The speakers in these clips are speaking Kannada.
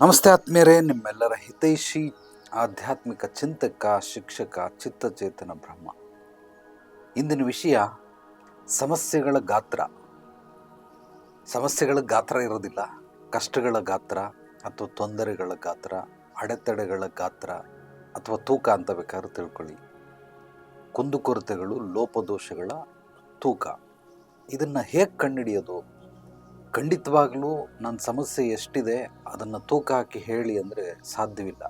ನಮಸ್ತೆ ಆತ್ಮೀಯರೇ, ನಿಮ್ಮೆಲ್ಲರ ಹಿತೈಷಿ ಆಧ್ಯಾತ್ಮಿಕ ಚಿಂತಕ, ಶಿಕ್ಷಕ, ಚಿತ್ತಚೇತನ ಬ್ರಹ್ಮ. ಇಂದಿನ ವಿಷಯ ಸಮಸ್ಯೆಗಳ ಗಾತ್ರ. ಸಮಸ್ಯೆಗಳ ಗಾತ್ರ ಇರೋದಿಲ್ಲ, ಕಷ್ಟಗಳ ಗಾತ್ರ ಅಥವಾ ತೊಂದರೆಗಳ ಗಾತ್ರ, ಅಡೆತಡೆಗಳ ಗಾತ್ರ ಅಥವಾ ತೂಕ ಅಂತ ಬೇಕಾದ್ರೂ ತಿಳ್ಕೊಳ್ಳಿ. ಕುಂದುಕೊರತೆಗಳು, ಲೋಪದೋಷಗಳ ತೂಕ. ಇದನ್ನು ಹೇಗೆ ಕಂಡುಹಿಡಿಯೋದು? ಖಂಡಿತವಾಗಲೂ ನನ್ನ ಸಮಸ್ಯೆ ಎಷ್ಟಿದೆ ಅದನ್ನು ತೂಕ ಹಾಕಿ ಹೇಳಿ ಅಂದರೆ ಸಾಧ್ಯವಿಲ್ಲ.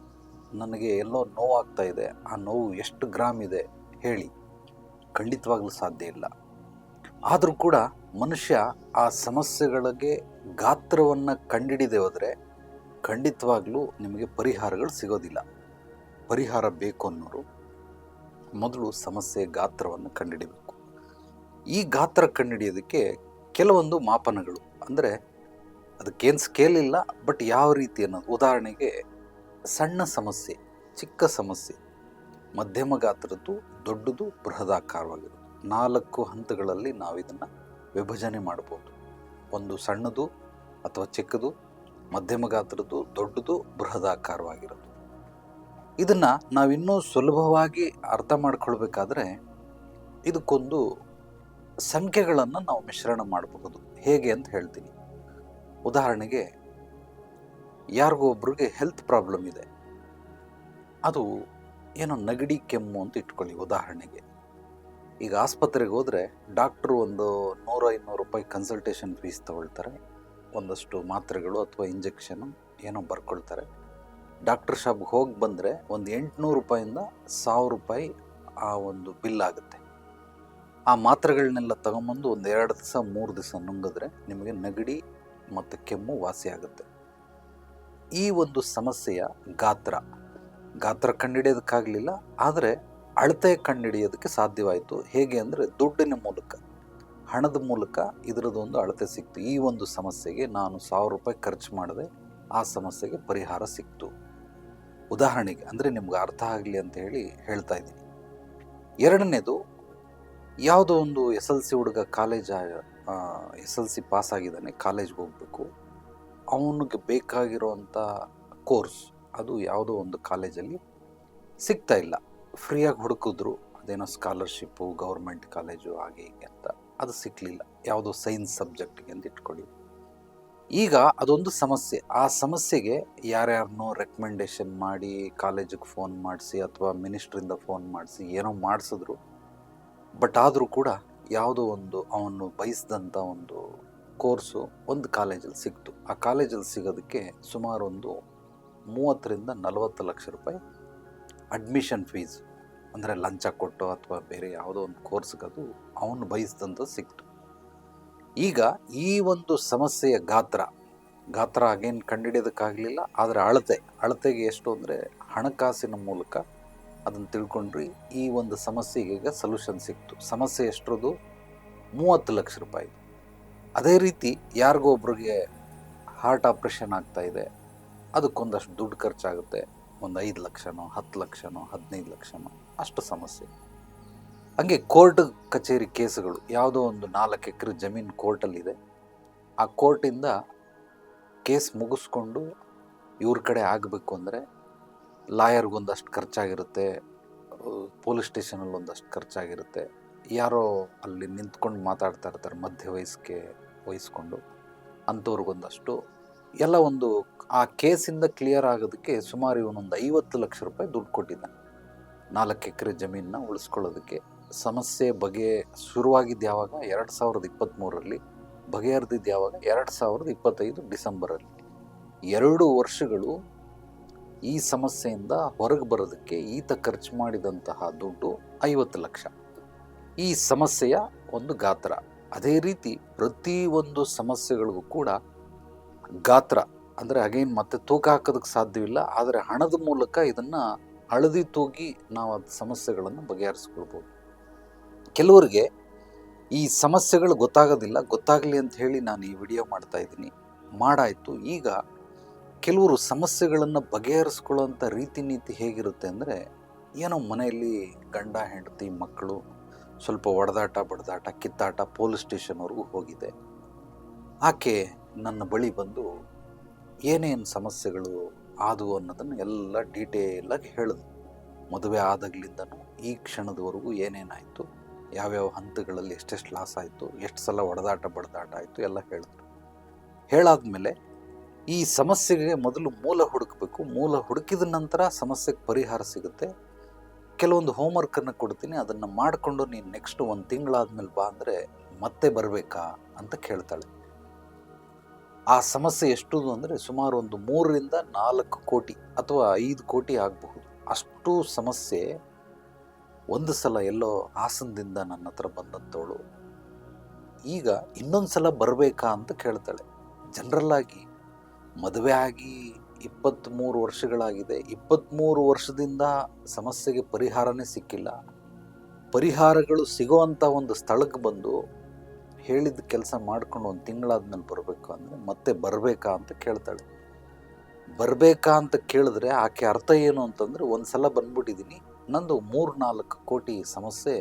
ನನಗೆ ಎಲ್ಲೋ ನೋವಾಗ್ತಾ ಇದೆ, ಆ ನೋವು ಎಷ್ಟು ಗ್ರಾಮ್ ಇದೆ ಹೇಳಿ, ಖಂಡಿತವಾಗ್ಲೂ ಸಾಧ್ಯ ಇಲ್ಲ. ಆದರೂ ಕೂಡ ಮನುಷ್ಯ ಆ ಸಮಸ್ಯೆಗಳಿಗೆ ಗಾತ್ರವನ್ನು ಕಂಡುಹಿಡಿದೇ ಹೋದರೆ ಖಂಡಿತವಾಗ್ಲೂ ನಿಮಗೆ ಪರಿಹಾರಗಳು ಸಿಗೋದಿಲ್ಲ. ಪರಿಹಾರ ಬೇಕು ಅನ್ನೋರು ಮೊದಲು ಸಮಸ್ಯೆ ಗಾತ್ರವನ್ನು ಕಂಡುಹಿಡಿಬೇಕು. ಈ ಗಾತ್ರ ಕಂಡುಹಿಡಿಯೋದಕ್ಕೆ ಕೆಲವೊಂದು ಮಾಪನಗಳು, ಅಂದರೆ ಅದಕ್ಕೇನು ಸ್ಕೇಲ್ ಇಲ್ಲ, ಬಟ್ ಯಾವ ರೀತಿ ಅನ್ನೋದು. ಉದಾಹರಣೆಗೆ ಸಣ್ಣ ಸಮಸ್ಯೆ, ಚಿಕ್ಕ ಸಮಸ್ಯೆ, ಮಧ್ಯಮ ಗಾತ್ರದ್ದು, ದೊಡ್ಡದು, ಬೃಹದಾಕಾರವಾಗಿರೋದು. 4 ಹಂತಗಳಲ್ಲಿ ನಾವು ಇದನ್ನು ವಿಭಜನೆ ಮಾಡ್ಬೋದು. ಒಂದು ಸಣ್ಣದು ಅಥವಾ ಚಿಕ್ಕದು, ಮಧ್ಯಮ ಗಾತ್ರದ್ದು, ದೊಡ್ಡದು, ಬೃಹದಾಕಾರವಾಗಿರೋದು. ಇದನ್ನು ನಾವಿನ್ನೂ ಸುಲಭವಾಗಿ ಅರ್ಥ ಮಾಡ್ಕೊಳ್ಬೇಕಾದ್ರೆ ಇದಕ್ಕೊಂದು ಸಂಖ್ಯೆಗಳನ್ನು ನಾವು ಮಿಶ್ರಣ ಮಾಡಬಹುದು. ಹೇಗೆ ಅಂತ ಹೇಳ್ತೀನಿ. ಉದಾಹರಣೆಗೆ ಯಾರಿಗೋ ಒಬ್ರಿಗೆ ಹೆಲ್ತ್ ಪ್ರಾಬ್ಲಮ್ ಇದೆ, ಅದು ಏನೋ ನೆಗಡಿ, ಕೆಮ್ಮು ಅಂತ ಇಟ್ಕೊಳ್ಳಿ ಉದಾಹರಣೆಗೆ. ಈಗ ಆಸ್ಪತ್ರೆಗೆ ಹೋದರೆ ಡಾಕ್ಟ್ರು ಒಂದು 100-200 ರೂಪಾಯಿ ಕನ್ಸಲ್ಟೇಷನ್ ಫೀಸ್ ತಗೊಳ್ತಾರೆ. ಒಂದಷ್ಟು ಮಾತ್ರೆಗಳು ಅಥವಾ ಇಂಜೆಕ್ಷನು ಏನೋ ಬರ್ಕೊಳ್ತಾರೆ. ಡಾಕ್ಟರ್ ಶಾಪ್ಗೆ ಹೋಗಿ ಬಂದರೆ ಒಂದು 800 ರೂಪಾಯಿಂದ 1000 ರೂಪಾಯಿ ಆ ಒಂದು ಬಿಲ್ ಆಗುತ್ತೆ. ಆ ಮಾತ್ರೆಗಳನ್ನೆಲ್ಲ ತಗೊಂಬಂದು ಒಂದು 2 ದಿವಸ 3 ದಿವಸ ನುಂಗಿದ್ರೆ ನಿಮಗೆ ನೆಗಡಿ ಮತ್ತು ಕೆಮ್ಮು ವಾಸಿ ಆಗುತ್ತೆ. ಈ ಒಂದು ಸಮಸ್ಯೆಯ ಗಾತ್ರ ಕಂಡುಹಿಡಿಯೋದಕ್ಕಾಗಲಿಲ್ಲ, ಆದರೆ ಅಳತೆ ಕಂಡುಹಿಡಿಯೋದಕ್ಕೆ ಸಾಧ್ಯವಾಯಿತು. ಹೇಗೆ ಅಂದರೆ ದುಡ್ಡಿನ ಮೂಲಕ, ಹಣದ ಮೂಲಕ ಇದರದೊಂದು ಅಳತೆ ಸಿಕ್ತು. ಈ ಒಂದು ಸಮಸ್ಯೆಗೆ ನಾನು 1000 ರೂಪಾಯಿ ಖರ್ಚು ಮಾಡಿದೆ, ಆ ಸಮಸ್ಯೆಗೆ ಪರಿಹಾರ ಸಿಕ್ತು. ಉದಾಹರಣೆಗೆ, ಅಂದರೆ ನಿಮ್ಗೆ ಅರ್ಥ ಆಗಲಿ ಅಂತ ಹೇಳಿ ಹೇಳ್ತಾ ಇದ್ದೀನಿ. ಎರಡನೇದು, ಯಾವುದೋ ಒಂದು SLC ಹುಡುಗ SLC ಪಾಸ್ ಆಗಿದ್ದಾನೆ, ಕಾಲೇಜ್ಗೆ ಹೋಗಬೇಕು. ಅವನಿಗೆ ಬೇಕಾಗಿರೋವಂಥ ಕೋರ್ಸ್ ಅದು ಯಾವುದೋ ಒಂದು ಕಾಲೇಜಲ್ಲಿ ಸಿಗ್ತಾ ಇಲ್ಲ. ಫ್ರೀಯಾಗಿ ಹುಡುಕಿದ್ರು, ಅದೇನೋ ಸ್ಕಾಲರ್ಶಿಪ್ಪು, ಗೌರ್ಮೆಂಟ್ ಕಾಲೇಜು ಹಾಗೆ ಹೀಗೆ ಅಂತ, ಅದು ಸಿಕ್ಕಲಿಲ್ಲ. ಯಾವುದೋ ಸೈನ್ಸ್ ಸಬ್ಜೆಕ್ಟಿಗೆ ಅಂತ ಇಟ್ಕೊಳ್ಳಿ. ಈಗ ಅದೊಂದು ಸಮಸ್ಯೆ. ಆ ಸಮಸ್ಯೆಗೆ ಯಾರ್ಯಾರನ್ನೋ ರೆಕಮೆಂಡೇಶನ್ ಮಾಡಿ, ಕಾಲೇಜಿಗೆ ಫೋನ್ ಮಾಡಿಸಿ ಅಥವಾ ಮಿನಿಸ್ಟ್ರಿಂದ ಫೋನ್ ಮಾಡಿಸಿ ಏನೋ ಮಾಡಿಸಿದ್ರು. ಬಟ್ ಆದರೂ ಕೂಡ ಯಾವುದೋ ಒಂದು ಅವನು ಬಯಸಿದಂಥ ಒಂದು ಕೋರ್ಸು ಒಂದು ಕಾಲೇಜಲ್ಲಿ ಸಿಕ್ತು. ಆ ಕಾಲೇಜಲ್ಲಿ ಸಿಗೋದಕ್ಕೆ ಸುಮಾರು ಒಂದು 30-40 ಲಕ್ಷ ರೂಪಾಯಿ ಅಡ್ಮಿಷನ್ ಫೀಸ್, ಅಂದರೆ ಲಂಚ ಕೊಟ್ಟು ಅಥವಾ ಬೇರೆ ಯಾವುದೋ ಒಂದು ಕೋರ್ಸ್ಗೆ ಅದು ಅವನು ಬಯಸಿದಂಥದ್ದು ಸಿಕ್ತು. ಈಗ ಈ ಒಂದು ಸಮಸ್ಯೆಯ ಗಾತ್ರ ಅಗೇನ್ ಕಂಡುಹಿಡಿಯೋದಕ್ಕಾಗಲಿಲ್ಲ, ಆದರೆ ಅಳತೆಗೆ ಎಷ್ಟು ಅಂದರೆ ಹಣಕಾಸಿನ ಮೂಲಕ ಅದನ್ನು ತಿಳ್ಕೊಂಡ್ರಿ. ಈ ಒಂದು ಸಮಸ್ಯೆಗೆ ಈಗ ಸೊಲ್ಯೂಷನ್ ಸಿಕ್ತು. ಸಮಸ್ಯೆ ಎಷ್ಟರದು? 30 ಲಕ್ಷ ರೂಪಾಯಿ. ಅದೇ ರೀತಿ ಯಾರಿಗೋ ಒಬ್ರಿಗೆ ಹಾರ್ಟ್ ಆಪ್ರೇಷನ್ ಆಗ್ತಾ ಇದೆ, ಅದಕ್ಕೊಂದಷ್ಟು ದುಡ್ಡು ಖರ್ಚಾಗುತ್ತೆ. ಒಂದು 5 ಲಕ್ಷನೋ 10 ಲಕ್ಷನೋ 15 ಲಕ್ಷನೋ ಅಷ್ಟು ಸಮಸ್ಯೆ. ಹಾಗೆ ಕೋರ್ಟ್ ಕಚೇರಿ ಕೇಸುಗಳು, ಯಾವುದೋ ಒಂದು 4 ಎಕರೆ ಜಮೀನು ಕೋರ್ಟಲ್ಲಿದೆ. ಆ ಕೋರ್ಟಿಂದ ಕೇಸ್ ಮುಗಿಸ್ಕೊಂಡು ಇವ್ರ ಕಡೆ ಆಗಬೇಕು ಅಂದರೆ ಲಾಯರ್ಗೊಂದಷ್ಟು ಖರ್ಚಾಗಿರುತ್ತೆ, ಪೊಲೀಸ್ ಸ್ಟೇಷನಲ್ಲಿ ಒಂದಷ್ಟು ಖರ್ಚಾಗಿರುತ್ತೆ. ಯಾರೋ ಅಲ್ಲಿ ನಿಂತ್ಕೊಂಡು ಮಾತಾಡ್ತಾ ಇರ್ತಾರೆ ವಹಿಸ್ಕೊಂಡು, ಅಂಥವ್ರಿಗೊಂದಷ್ಟು ಎಲ್ಲ ಒಂದು ಆ ಕೇಸಿಂದ ಕ್ಲಿಯರ್ ಆಗೋದಕ್ಕೆ ಸುಮಾರು ಇವನೊಂದು 50 ಲಕ್ಷ ರೂಪಾಯಿ ದುಡ್ಡು ಕೊಟ್ಟಿದ್ದಾನೆ 4 ಎಕರೆ ಜಮೀನನ್ನ ಉಳಿಸ್ಕೊಳ್ಳೋದಕ್ಕೆ. ಸಮಸ್ಯೆ ಶುರುವಾಗಿದ್ದು ಯಾವಾಗ? 2023ರಲ್ಲಿ. ಬಗೆಹರಿದಿದ್ದು ಯಾವಾಗ? 2025 ಡಿಸೆಂಬರಲ್ಲಿ. 2 ವರ್ಷಗಳು ಈ ಸಮಸ್ಯೆಯಿಂದ ಹೊರಗೆ ಬರೋದಕ್ಕೆ ಈತ ಖರ್ಚು ಮಾಡಿದಂತಹ ದುಡ್ಡು 50 ಲಕ್ಷ. ಈ ಸಮಸ್ಯೆಯ ಒಂದು ಗಾತ್ರ. ಅದೇ ರೀತಿ ಪ್ರತಿಯೊಂದು ಸಮಸ್ಯೆಗಳಿಗೂ ಕೂಡ ಗಾತ್ರ, ಅಂದರೆ ಅಗೇನ್ ಮತ್ತೆ ತೂಕ ಹಾಕೋದಕ್ಕೆ ಸಾಧ್ಯವಿಲ್ಲ, ಆದರೆ ಹಣದ ಮೂಲಕ ಇದನ್ನು ಅಳದಿ ತೂಗಿ ನಾವು ಅದು ಸಮಸ್ಯೆಗಳನ್ನು ಬಗೆಹರಿಸ್ಕೊಳ್ಬೋದು. ಕೆಲವರಿಗೆ ಈ ಸಮಸ್ಯೆಗಳು ಗೊತ್ತಾಗಲಿ ಅಂತ ಹೇಳಿ ನಾನು ಈ ವಿಡಿಯೋ ಮಾಡ್ತಾ ಇದ್ದೀನಿ. ಮಾಡಾಯಿತು. ಈಗ ಕೆಲವರು ಸಮಸ್ಯೆಗಳನ್ನು ಬಗೆಹರಿಸ್ಕೊಳ್ಳೋಂಥ ರೀತಿ ನೀತಿ ಹೇಗಿರುತ್ತೆ ಅಂದರೆ, ಏನೋ ಮನೆಯಲ್ಲಿ ಗಂಡ ಹೆಂಡತಿ ಮಕ್ಕಳು ಸ್ವಲ್ಪ ಹೊಡೆದಾಟ ಬಡ್ದಾಟ ಕಿತ್ತಾಟ ಪೊಲೀಸ್ ಸ್ಟೇಷನ್ವರೆಗೂ ಹೋಗಿದೆ. ಆಕೆ ನನ್ನ ಬಳಿ ಬಂದು ಏನೇನು ಸಮಸ್ಯೆಗಳು ಆದವು ಅನ್ನೋದನ್ನು ಎಲ್ಲ ಡೀಟೇಲಾಗಿ ಹೇಳಿದ್ರು. ಮದುವೆ ಆದಾಗ್ಲಿಂದನೂ ಈ ಕ್ಷಣದವರೆಗೂ ಏನೇನಾಯಿತು, ಯಾವ್ಯಾವ ಹಂತಗಳಲ್ಲಿ ಎಷ್ಟೆಷ್ಟು ಲಾಸ್ ಆಯಿತು, ಎಷ್ಟು ಸಲ ಹೊಡೆದಾಟ ಬಡ್ದಾಟ ಆಯಿತು ಎಲ್ಲ ಹೇಳಿದ್ರು. ಹೇಳಾದ್ಮೇಲೆ ಈ ಸಮಸ್ಯೆಗೆ ಮೊದಲು ಮೂಲ ಹುಡುಕಬೇಕು, ಮೂಲ ಹುಡುಕಿದ ನಂತರ ಸಮಸ್ಯೆಗೆ ಪರಿಹಾರ ಸಿಗುತ್ತೆ. ಕೆಲವೊಂದು ಹೋಮ್ವರ್ಕನ್ನು ಕೊಡ್ತೀನಿ, ಅದನ್ನು ಮಾಡಿಕೊಂಡು ನೀನು ನೆಕ್ಸ್ಟ್ 1 ತಿಂಗಳಾದ್ಮೇಲೆ ಬಾ ಅಂದರೆ ಮತ್ತೆ ಬರಬೇಕಾ ಅಂತ ಕೇಳ್ತಾಳೆ. ಆ ಸಮಸ್ಯೆ ಎಷ್ಟು ಅಂದರೆ ಸುಮಾರು ಒಂದು 3ರಿಂದ 4 ಕೋಟಿ ಅಥವಾ 5 ಕೋಟಿ ಆಗಬಹುದು. ಅಷ್ಟು ಸಮಸ್ಯೆ ಒಂದು ಸಲ ಎಲ್ಲೋ ಹಾಸನದಿಂದ ನನ್ನ ಹತ್ರ ಬಂದಂಥವಳು ಈಗ ಇನ್ನೊಂದು ಸಲ ಬರಬೇಕಾ ಅಂತ ಕೇಳ್ತಾಳೆ. ಜನರಲ್ ಆಗಿ ಮದುವೆ ಆಗಿ 23 ವರ್ಷಗಳಾಗಿದೆ. 23 ವರ್ಷದಿಂದ ಸಮಸ್ಯೆಗೆ ಪರಿಹಾರನೇ ಸಿಕ್ಕಿಲ್ಲ. ಪರಿಹಾರಗಳು ಸಿಗೋವಂಥ ಒಂದು ಸ್ಥಳಕ್ಕೆ ಬಂದು ಹೇಳಿದ ಕೆಲಸ ಮಾಡ್ಕೊಂಡು 1 ತಿಂಗಳಾದ್ಮೇಲೆ ಬರಬೇಕು ಅಂದರೆ ಮತ್ತೆ ಬರಬೇಕಾ ಅಂತ ಕೇಳ್ತಾಳೆ. ಬರಬೇಕಾ ಅಂತ ಕೇಳಿದ್ರೆ ಆಕೆ ಅರ್ಥ ಏನು ಅಂತಂದರೆ, ಒಂದು ಸಲ ಬಂದ್ಬಿಟ್ಟಿದ್ದೀನಿ, ನಂದು 3-4 ಕೋಟಿ ಸಮಸ್ಯೆ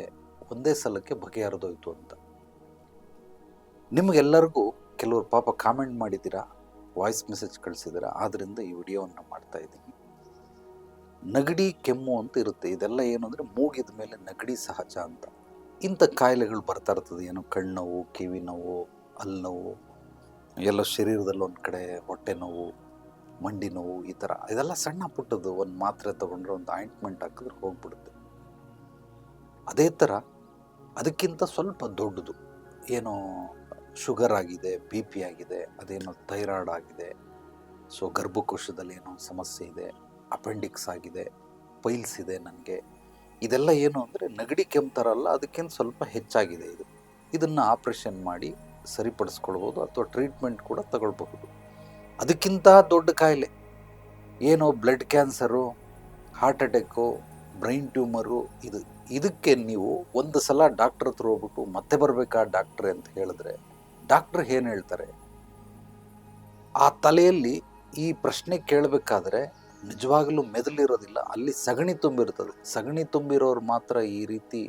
ಒಂದೇ ಸಲಕ್ಕೆ ಬಗೆಹರಿದೋಯ್ತು ಅಂತ. ನಿಮಗೆಲ್ಲರಿಗೂ ಕೆಲವರು ಪಾಪ ಕಾಮೆಂಟ್ ಮಾಡಿದ್ದೀರಾ, ವಾಯ್ಸ್ ಮೆಸೇಜ್ ಕಳಿಸಿದ್ದೀರಾ, ಆದ್ದರಿಂದ ಈ ವಿಡಿಯೋವನ್ನು ಮಾಡ್ತಾ ಇದ್ದೀನಿ. ನೆಗಡಿ ಕೆಮ್ಮು ಅಂತ ಇರುತ್ತೆ. ಇದೆಲ್ಲ ಏನು ಅಂದರೆ ಮೂಗಿದ ಮೇಲೆ ನೆಗಡಿ ಸಹಜ ಅಂತ. ಇಂಥ ಕಾಯಿಲೆಗಳು ಬರ್ತಾ ಇರ್ತದೆ. ಏನೋ ಕಣ್ಣು ನೋವು, ಕಿವಿ ನೋವು, ಹಲ್ಲು ನೋವು, ಎಲ್ಲ ಶರೀರದಲ್ಲಿ ಒಂದು ಕಡೆ ಹೊಟ್ಟೆ ನೋವು, ಮಂಡಿ ನೋವು, ಈ ಥರ ಇದೆಲ್ಲ ಸಣ್ಣ ಪುಟ್ಟದ್ದು. ಒಂದು ಮಾತ್ರೆ ತೊಗೊಂಡ್ರೆ, ಒಂದು ಆಯಿಂಟ್ಮೆಂಟ್ ಹಾಕಿದ್ರೆ ಹೋಗ್ಬಿಡುತ್ತೆ. ಅದೇ ಥರ ಅದಕ್ಕಿಂತ ಸ್ವಲ್ಪ ದೊಡ್ಡದು ಏನೋ ಶುಗರ್ ಆಗಿದೆ, ಬಿ ಪಿ ಆಗಿದೆ, ಅದೇನೋ ಥೈರಾಯ್ಡ್ ಆಗಿದೆ, ಸೊ ಗರ್ಭಕೋಶದಲ್ಲಿ ಏನೋ ಸಮಸ್ಯೆ ಇದೆ, ಅಪೆಂಡಿಕ್ಸ್ ಆಗಿದೆ, ಪೈಲ್ಸ್ ಇದೆ ನನಗೆ. ಇದೆಲ್ಲ ಏನು ಅಂದರೆ ನೆಗಡಿ ಕೆಮ್ತಾರಲ್ಲ, ಅದಕ್ಕಿಂತ ಸ್ವಲ್ಪ ಹೆಚ್ಚಾಗಿದೆ. ಇದನ್ನು ಆಪ್ರೇಷನ್ ಮಾಡಿ ಸರಿಪಡಿಸ್ಕೊಳ್ಬೋದು ಅಥವಾ ಟ್ರೀಟ್ಮೆಂಟ್ ಕೂಡ ತಗೊಳ್ಬಹುದು. ಅದಕ್ಕಿಂತ ದೊಡ್ಡ ಕಾಯಿಲೆ ಏನೋ blood cancer, heart attack, brain tumour, ಇದಕ್ಕೆ ನೀವು ಒಂದು ಸಲ ಡಾಕ್ಟ್ರ್ ಹತ್ರ ಹೋಗ್ಬಿಟ್ಟು ಮತ್ತೆ ಬರಬೇಕಾ ಡಾಕ್ಟ್ರೆ ಅಂತ ಹೇಳಿದ್ರೆ ಡಾಕ್ಟ್ರ್ ಏನು ಹೇಳ್ತಾರೆ? ಆ ತಲೆಯಲ್ಲಿ ಈ ಪ್ರಶ್ನೆ ಕೇಳಬೇಕಾದ್ರೆ ನಿಜವಾಗಲೂ ಮೆದುಳಿರೋದಿಲ್ಲ, ಅಲ್ಲಿ ಸಗಣಿ ತುಂಬಿರ್ತದೆ. ಸಗಣಿ ತುಂಬಿರೋರು ಮಾತ್ರ ಈ ರೀತಿ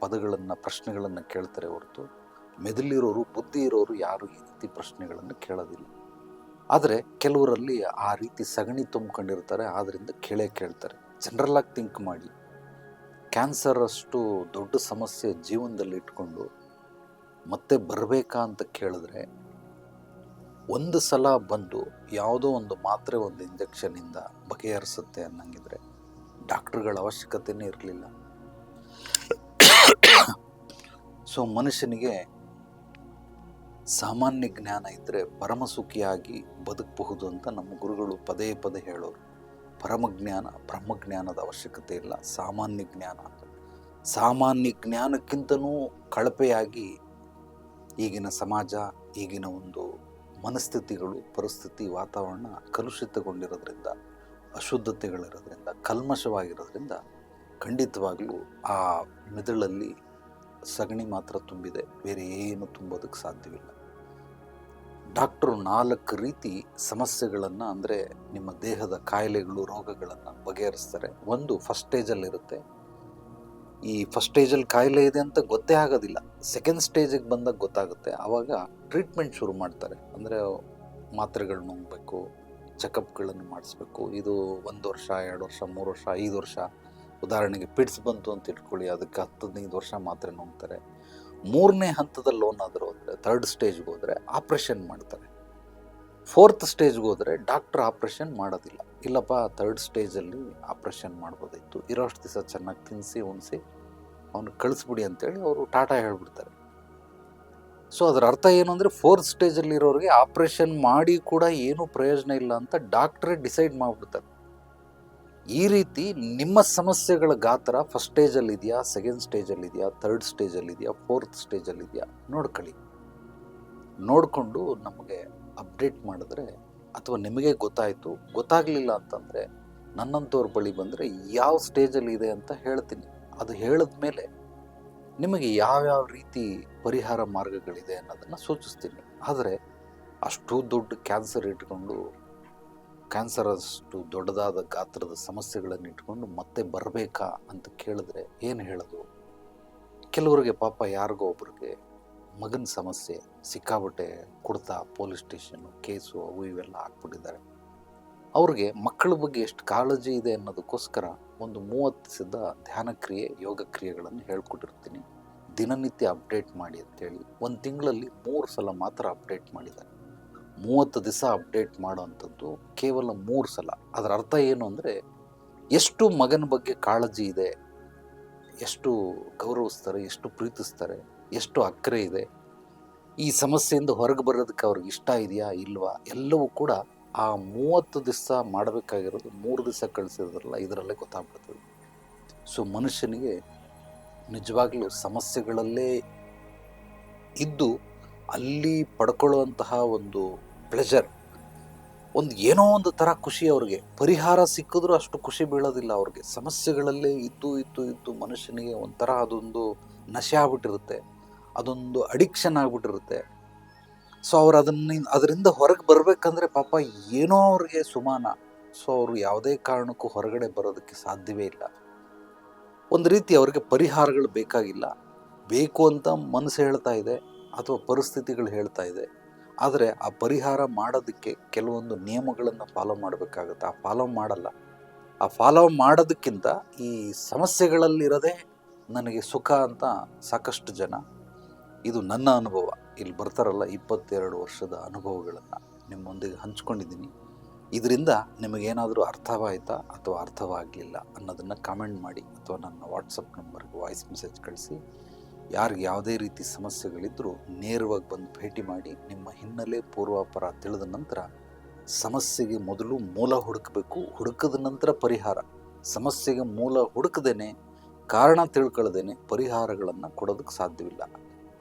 ಪದಗಳನ್ನು, ಪ್ರಶ್ನೆಗಳನ್ನು ಕೇಳ್ತಾರೆ ಹೊರತು ಮೆದುಳಿರೋರು, ಬುದ್ಧಿ ಇರೋರು ಯಾರು ಈ ರೀತಿ ಪ್ರಶ್ನೆಗಳನ್ನು ಕೇಳೋದಿಲ್ಲ. ಆದರೆ ಕೆಲವರಲ್ಲಿ ಆ ರೀತಿ ಸಗಣಿ ತುಂಬ್ಕೊಂಡಿರ್ತಾರೆ, ಆದ್ದರಿಂದ ಕೇಳ್ತಾರೆ. ಜನರಲ್ಲಾಗಿ ಥಿಂಕ್ ಮಾಡಿ, ಕ್ಯಾನ್ಸರ್ ಅಷ್ಟು ದೊಡ್ಡ ಸಮಸ್ಯೆ ಜೀವನದಲ್ಲಿ ಇಟ್ಕೊಂಡು ಮತ್ತೆ ಬರಬೇಕಾ ಅಂತ ಕೇಳಿದ್ರೆ, ಒಂದು ಸಲ ಬಂದು ಯಾವುದೋ ಒಂದು ಮಾತ್ರೆ, ಒಂದು ಇಂಜೆಕ್ಷನಿಂದ ಬಗೆಹರಿಸುತ್ತೆ ಅನ್ನಂಗಿದ್ರೆ ಡಾಕ್ಟ್ರುಗಳ ಅವಶ್ಯಕತೆಯೇ ಇರಲಿಲ್ಲ. ಸೊ ಮನುಷ್ಯನಿಗೆ ಸಾಮಾನ್ಯ ಜ್ಞಾನ ಇದ್ದರೆ ಪರಮಸುಖಿಯಾಗಿ ಬದುಕಬಹುದು ಅಂತ ನಮ್ಮ ಗುರುಗಳು ಪದೇ ಪದೇ ಹೇಳೋರು. ಪರಮಜ್ಞಾನ, ಬ್ರಹ್ಮಜ್ಞಾನದ ಅವಶ್ಯಕತೆ ಇಲ್ಲ, ಸಾಮಾನ್ಯ ಜ್ಞಾನ. ಸಾಮಾನ್ಯ ಜ್ಞಾನಕ್ಕಿಂತನೂ ಕಳಪೆಯಾಗಿ ಈಗಿನ ಸಮಾಜ, ಈಗಿನ ಒಂದು ಮನಸ್ಥಿತಿಗಳು, ಪರಿಸ್ಥಿತಿ, ವಾತಾವರಣ ಕಲುಷಿತಗೊಂಡಿರೋದ್ರಿಂದ, ಅಶುದ್ಧತೆಗಳಿರೋದ್ರಿಂದ, ಕಲ್ಮಶವಾಗಿರೋದ್ರಿಂದ ಖಂಡಿತವಾಗ್ಲೂ ಆ ಮೆದುಳಲ್ಲಿ ಸಗಣಿ ಮಾತ್ರ ತುಂಬಿದೆ, ಬೇರೆ ಏನು ತುಂಬೋದಕ್ಕೆ ಸಾಧ್ಯವಿಲ್ಲ. ಡಾಕ್ಟ್ರು 4 ರೀತಿ ಸಮಸ್ಯೆಗಳನ್ನು, ಅಂದರೆ ನಿಮ್ಮ ದೇಹದ ಕಾಯಿಲೆಗಳು, ರೋಗಗಳನ್ನು ಬಗೆಹರಿಸ್ತಾರೆ. ಒಂದು ಫಸ್ಟ್ ಸ್ಟೇಜಲ್ಲಿರುತ್ತೆ. ಈ ಫಸ್ಟ್ ಸ್ಟೇಜಲ್ಲಿ ಕಾಯಿಲೆ ಇದೆ ಅಂತ ಗೊತ್ತೇ ಆಗೋದಿಲ್ಲ. ಸೆಕೆಂಡ್ ಸ್ಟೇಜಿಗೆ ಬಂದಾಗ ಗೊತ್ತಾಗುತ್ತೆ. ಆವಾಗ ಟ್ರೀಟ್ಮೆಂಟ್ ಶುರು ಮಾಡ್ತಾರೆ. ಅಂದರೆ ಮಾತ್ರೆಗಳು ನುಂಗಬೇಕು, ಚೆಕಪ್ಗಳನ್ನು ಮಾಡಿಸ್ಬೇಕು. ಇದು 1 ವರ್ಷ, 2 ವರ್ಷ, 3 ವರ್ಷ, 5 ವರ್ಷ. ಉದಾಹರಣೆಗೆ ಪಿಡ್ಸ್ ಬಂತು ಅಂತ ಇಟ್ಕೊಳ್ಳಿ, ಅದಕ್ಕೆ 10-15 ವರ್ಷ ಮಾತ್ರೆ ನುಂಗ್ತಾರೆ. 3ನೇ ಹಂತದಲ್ಲಿ ಲೋನಾದರೂ ಹೋದರೆ, 3rd ಸ್ಟೇಜ್ಗೆ ಹೋದರೆ ಆಪ್ರೇಷನ್ ಮಾಡ್ತಾರೆ. 4th ಸ್ಟೇಜ್ಗೆ ಹೋದರೆ ಡಾಕ್ಟ್ರ್ ಆಪ್ರೇಷನ್ ಮಾಡೋದಿಲ್ಲ. ಇಲ್ಲಪ್ಪ 3rd ಸ್ಟೇಜಲ್ಲಿ ಆಪ್ರೇಷನ್ ಮಾಡ್ಬೋದಾಯಿತು, ಇರೋಷ್ಟು ದಿವಸ ಚೆನ್ನಾಗಿ ತಿನ್ನಿಸಿ ಉಣಿಸಿ ಅವನು ಕಳಿಸ್ಬಿಡಿ ಅಂತೇಳಿ ಅವರು ಟಾಟಾ ಹೇಳ್ಬಿಡ್ತಾರೆ. ಸೊ ಅದರ ಅರ್ಥ ಏನು ಅಂದರೆ 4th ಸ್ಟೇಜಲ್ಲಿರೋರಿಗೆ ಆಪ್ರೇಷನ್ ಮಾಡಿ ಕೂಡ ಏನೂ ಪ್ರಯೋಜನ ಇಲ್ಲ ಅಂತ ಡಾಕ್ಟ್ರೇ ಡಿಸೈಡ್ ಮಾಡಿಬಿಡ್ತಾರೆ. ಈ ರೀತಿ ನಿಮ್ಮ ಸಮಸ್ಯೆಗಳ ಗಾತ್ರ ಫಸ್ಟ್ ಸ್ಟೇಜಲ್ಲಿದೆಯಾ, ಸೆಕೆಂಡ್ ಸ್ಟೇಜಲ್ಲಿದೆಯಾ, 3rd ಸ್ಟೇಜಲ್ಲಿದೆಯಾ, 4th ಸ್ಟೇಜಲ್ಲಿದೆಯಾ ನೋಡ್ಕೊಳ್ಳಿ. ನೋಡಿಕೊಂಡು ನಮಗೆ ಅಪ್ಡೇಟ್ ಮಾಡಿದ್ರೆ, ಅಥವಾ ನಿಮಗೆ ಗೊತ್ತಾಗಲಿಲ್ಲ ಅಂತಂದರೆ ನನ್ನಂಥವ್ರ ಬಳಿ ಬಂದರೆ ಯಾವ ಸ್ಟೇಜಲ್ಲಿ ಇದೆ ಅಂತ ಹೇಳ್ತೀನಿ. ಅದು ಹೇಳಿದ ಮೇಲೆ ನಿಮಗೆ ಯಾವ್ಯಾವ ರೀತಿ ಪರಿಹಾರ ಮಾರ್ಗಗಳಿದೆ ಅನ್ನೋದನ್ನು ಸೂಚಿಸ್ತೀನಿ. ಆದರೆ ಅಷ್ಟು ದೊಡ್ಡ ಕ್ಯಾನ್ಸರ್ ಇಟ್ಕೊಂಡು, ಕ್ಯಾನ್ಸರ್ ಅಷ್ಟು ದೊಡ್ಡದಾದ ಗಾತ್ರದ ಸಮಸ್ಯೆಗಳನ್ನು ಇಟ್ಕೊಂಡು ಮತ್ತೆ ಬರಬೇಕಾ ಅಂತ ಕೇಳಿದ್ರೆ ಏನು ಹೇಳೋದು? ಕೆಲವರಿಗೆ ಪಾಪ ಯಾರಿಗೋ ಒಬ್ರಿಗೆ ಮಗನ ಸಮಸ್ಯೆ ಸಿಕ್ಕಾಬಟ್ಟೆ, ಕುಡ್ತಾ, ಪೊಲೀಸ್ ಸ್ಟೇಷನ್ನು, ಕೇಸು, ಅವು ಇವೆಲ್ಲ ಹಾಕ್ಬಿಟ್ಟಿದ್ದಾರೆ. ಅವ್ರಿಗೆ ಮಕ್ಕಳ ಬಗ್ಗೆ ಎಷ್ಟು ಕಾಳಜಿ ಇದೆ ಅನ್ನೋದಕ್ಕೋಸ್ಕರ ಒಂದು 30 ದಿವಸದ ಧ್ಯಾನ ಕ್ರಿಯೆ, ಯೋಗ ಕ್ರಿಯೆಗಳನ್ನು ಹೇಳ್ಕೊಟ್ಟಿರ್ತೀನಿ. ದಿನನಿತ್ಯ ಅಪ್ಡೇಟ್ ಮಾಡಿ ಅಂತೇಳಿ 1 ತಿಂಗಳಲ್ಲಿ 3 ಸಲ ಮಾತ್ರ ಅಪ್ಡೇಟ್ ಮಾಡಿದ್ದಾರೆ. 30 ದಿವಸ ಅಪ್ಡೇಟ್ ಮಾಡೋವಂಥದ್ದು ಕೇವಲ 3 ಸಲ. ಅದರ ಅರ್ಥ ಏನು ಅಂದರೆ, ಎಷ್ಟು ಮಗನ ಬಗ್ಗೆ ಕಾಳಜಿ ಇದೆ, ಎಷ್ಟು ಗೌರವಿಸ್ತಾರೆ, ಎಷ್ಟು ಪ್ರೀತಿಸ್ತಾರೆ, ಎಷ್ಟು ಅಕ್ಕರೆ ಇದೆ, ಈ ಸಮಸ್ಯೆಯಿಂದ ಹೊರಗೆ ಬರೋದಕ್ಕೆ ಅವ್ರಿಗೆ ಇಷ್ಟ ಇದೆಯಾ ಇಲ್ವಾ, ಎಲ್ಲವೂ ಕೂಡ ಆ 30 ದಿವಸ ಮಾಡಬೇಕಾಗಿರೋದು 3 ದಿವಸ ಕಳಿಸಿದ್ರಲ್ಲ, ಇದರಲ್ಲೇ ಗೊತ್ತಾಗ್ಬಿಡ್ತದೆ. ಸೊ ಮನುಷ್ಯನಿಗೆ ನಿಜವಾಗ್ಲೂ ಸಮಸ್ಯೆಗಳಲ್ಲೇ ಇದ್ದು ಅಲ್ಲಿ ಪಡ್ಕೊಳ್ಳುವಂತಹ ಒಂದು ಪ್ಲೆಜರ್, ಏನೋ ಒಂದು ಥರ ಖುಷಿ. ಅವ್ರಿಗೆ ಪರಿಹಾರ ಸಿಕ್ಕಿದ್ರೂ ಅಷ್ಟು ಖುಷಿ ಬೀಳೋದಿಲ್ಲ. ಅವ್ರಿಗೆ ಸಮಸ್ಯೆಗಳಲ್ಲೇ ಇದ್ದು ಮನುಷ್ಯನಿಗೆ ಒಂಥರ ಅದೊಂದು ನಶೆ ಆಗ್ಬಿಟ್ಟಿರುತ್ತೆ, ಅದೊಂದು ಅಡಿಕ್ಷನ್ ಆಗ್ಬಿಟ್ಟಿರುತ್ತೆ. ಸೊ ಅವ್ರು ಅದರಿಂದ ಹೊರಗೆ ಬರಬೇಕಂದ್ರೆ ಪಾಪ ಏನೋ ಅವ್ರಿಗೆ ಸುಮಾನ. ಸೊ ಅವರು ಯಾವುದೇ ಕಾರಣಕ್ಕೂ ಹೊರಗಡೆ ಬರೋದಕ್ಕೆ ಸಾಧ್ಯವೇ ಇಲ್ಲ. ಒಂದು ರೀತಿ ಅವ್ರಿಗೆ ಪರಿಹಾರಗಳು ಬೇಕಾಗಿಲ್ಲ, ಬೇಕು ಅಂತ ಮನಸ್ಸು ಹೇಳ್ತಾ ಇದೆ ಅಥವಾ ಪರಿಸ್ಥಿತಿಗಳು ಹೇಳ್ತಾ ಇದೆ. ಆದರೆ ಆ ಪರಿಹಾರ ಮಾಡೋದಕ್ಕೆ ಕೆಲವೊಂದು ನಿಯಮಗಳನ್ನು ಫಾಲೋ ಮಾಡಬೇಕಾಗುತ್ತೆ. ಆ ಫಾಲೋ ಮಾಡಲ್ಲ. ಆ ಫಾಲೋ ಮಾಡೋದಕ್ಕಿಂತ ಈ ಸಮಸ್ಯೆಗಳಲ್ಲಿರೋದೇ ನನಗೆ ಸುಖ ಅಂತ ಸಾಕಷ್ಟು ಜನ, ಇದು ನನ್ನ ಅನುಭವ, ಇಲ್ಲಿ ಬರ್ತಾರಲ್ಲ 22 ವರ್ಷದ ಅನುಭವಗಳನ್ನು ನಿಮ್ಮೊಂದಿಗೆ ಹಂಚ್ಕೊಂಡಿದ್ದೀನಿ. ಇದರಿಂದ ನಿಮಗೇನಾದರೂ ಅರ್ಥವಾಯಿತಾ ಅಥವಾ ಅರ್ಥವಾಗಲಿಲ್ಲ ಅನ್ನೋದನ್ನು ಕಾಮೆಂಟ್ ಮಾಡಿ ಅಥವಾ ನನ್ನ ವಾಟ್ಸಪ್ ನಂಬರ್ಗೆ ವಾಯ್ಸ್ ಮೆಸೇಜ್ ಕಳಿಸಿ. ಯಾರಿಗೆ ಯಾವುದೇ ರೀತಿ ಸಮಸ್ಯೆಗಳಿದ್ದರೂ ನೇರವಾಗಿ ಬಂದು ಭೇಟಿ ಮಾಡಿ. ನಿಮ್ಮ ಹಿನ್ನೆಲೆ ಪೂರ್ವಾಪರ ತಿಳಿದ ನಂತರ ಸಮಸ್ಯೆಗೆ ಮೊದಲು ಮೂಲ ಹುಡುಕಬೇಕು, ಹುಡುಕದ ನಂತರ ಪರಿಹಾರ. ಸಮಸ್ಯೆಗೆ ಮೂಲ ಹುಡುಕದೇನೆ, ಕಾರಣ ತಿಳ್ಕೊಳ್ಳದೇನೆ ಪರಿಹಾರಗಳನ್ನು ಕೊಡೋದಕ್ಕೆ ಸಾಧ್ಯವಿಲ್ಲ.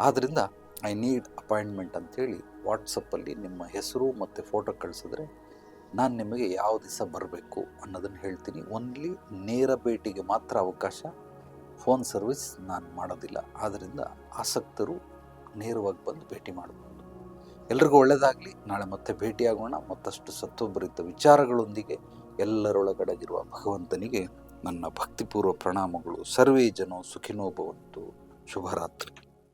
ಆದ್ದರಿಂದ ಐ ನೀಡ್ ಅಪಾಯಿಂಟ್ಮೆಂಟ್ ಅಂಥೇಳಿ ವಾಟ್ಸಪ್ಪಲ್ಲಿ ನಿಮ್ಮ ಹೆಸರು ಮತ್ತು ಫೋಟೋ ಕಳಿಸಿದ್ರೆ ನಾನು ನಿಮಗೆ ಯಾವ ದಿವಸ ಬರಬೇಕು ಅನ್ನೋದನ್ನು ಹೇಳ್ತೀನಿ. ಓನ್ಲಿ ನೇರ ಭೇಟಿಗೆ ಮಾತ್ರ ಅವಕಾಶ, ಫೋನ್ ಸರ್ವಿಸ್ ನಾನು ಮಾಡೋದಿಲ್ಲ. ಆದ್ದರಿಂದ ಆಸಕ್ತರು ನೇರವಾಗಿ ಬಂದು ಭೇಟಿ ಮಾಡಬಹುದು. ಎಲ್ರಿಗೂ ಒಳ್ಳೆಯದಾಗಲಿ. ನಾಳೆ ಮತ್ತೆ ಭೇಟಿಯಾಗೋಣ ಮತ್ತಷ್ಟು ಸತ್ವಭರಿತ ವಿಚಾರಗಳೊಂದಿಗೆ. ಎಲ್ಲರೊಳಗಡೆಗಿರುವ ಭಗವಂತನಿಗೆ ನನ್ನ ಭಕ್ತಿಪೂರ್ವ ಪ್ರಣಾಮಗಳು. ಸರ್ವೇ ಜನೋ ಸುಖಿನೋ ಭವಂತು. ಶುಭರಾತ್ರಿ.